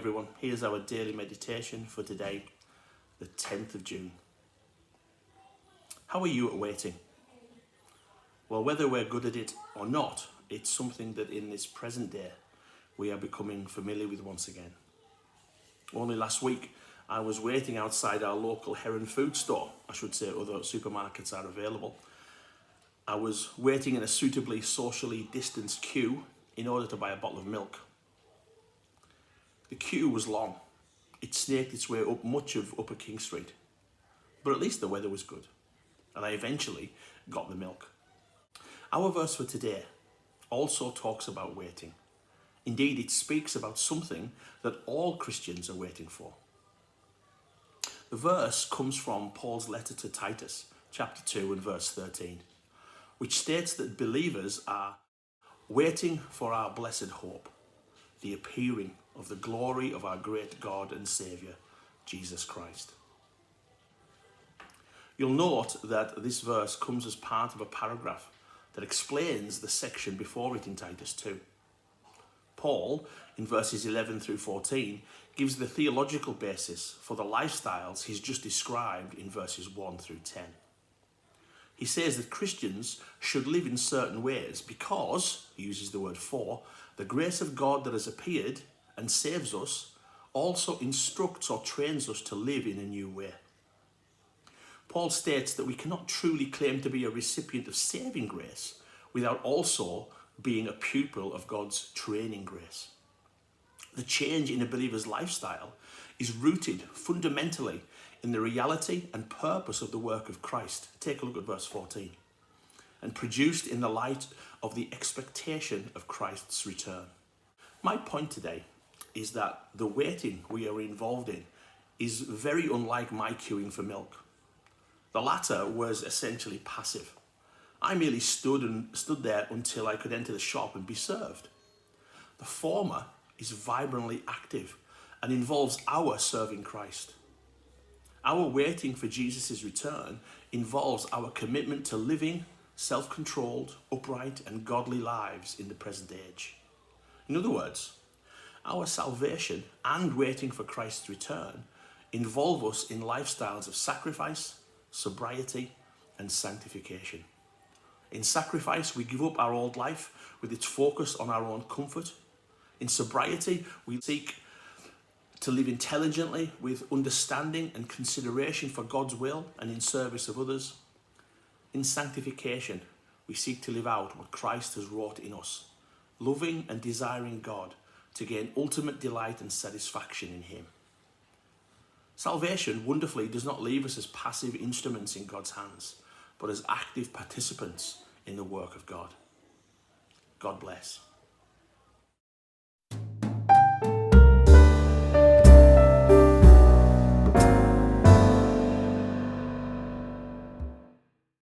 everyone. Here's our daily meditation for today, the 10th of June. How are you at waiting? Well, whether we're good at it or not, it's something that in this present day we are becoming familiar with once again. Only last week I was waiting outside our local Heron food store. I should say other supermarkets are available. I was waiting in a suitably socially distanced queue in order to buy a bottle of milk. The queue was long. It snaked its way up much of Upper King Street. But at least the weather was good, and I eventually got the milk. Our verse for today also talks about waiting. Indeed, it speaks about something that all Christians are waiting for. The verse comes from Paul's letter to Titus, chapter 2 and verse 13, which states that believers are waiting for our blessed hope, the appearing of the glory of our great God and Saviour, Jesus Christ. You'll note that this verse comes as part of a paragraph that explains the section before it in Titus 2. Paul, in verses 11 through 14, gives the theological basis for the lifestyles he's just described in verses 1 through 10. He says that Christians should live in certain ways because, he uses the word for, the grace of God that has appeared and saves us also instructs or trains us to live in a new way. Paul states that we cannot truly claim to be a recipient of saving grace without also being a pupil of God's training grace. The change in a believer's lifestyle is rooted fundamentally in the reality and purpose of the work of Christ. Take a look at verse 14. And produced in the light of the expectation of Christ's return. My point today is that the waiting we are involved in is very unlike my queuing for milk. The latter was essentially passive. I merely stood there until I could enter the shop and be served. The former is vibrantly active and involves our serving Christ. Our waiting for Jesus' return involves our commitment to living self-controlled, upright and godly lives in the present age. In other words, our salvation and waiting for Christ's return involve us in lifestyles of sacrifice, sobriety and sanctification. In sacrifice, we give up our old life with its focus on our own comfort. In sobriety, we seek to live intelligently with understanding and consideration for God's will and in service of others. In sanctification, we seek to live out what Christ has wrought in us, loving and desiring God to gain ultimate delight and satisfaction in Him. Salvation, wonderfully, does not leave us as passive instruments in God's hands, but as active participants in the work of God. God bless.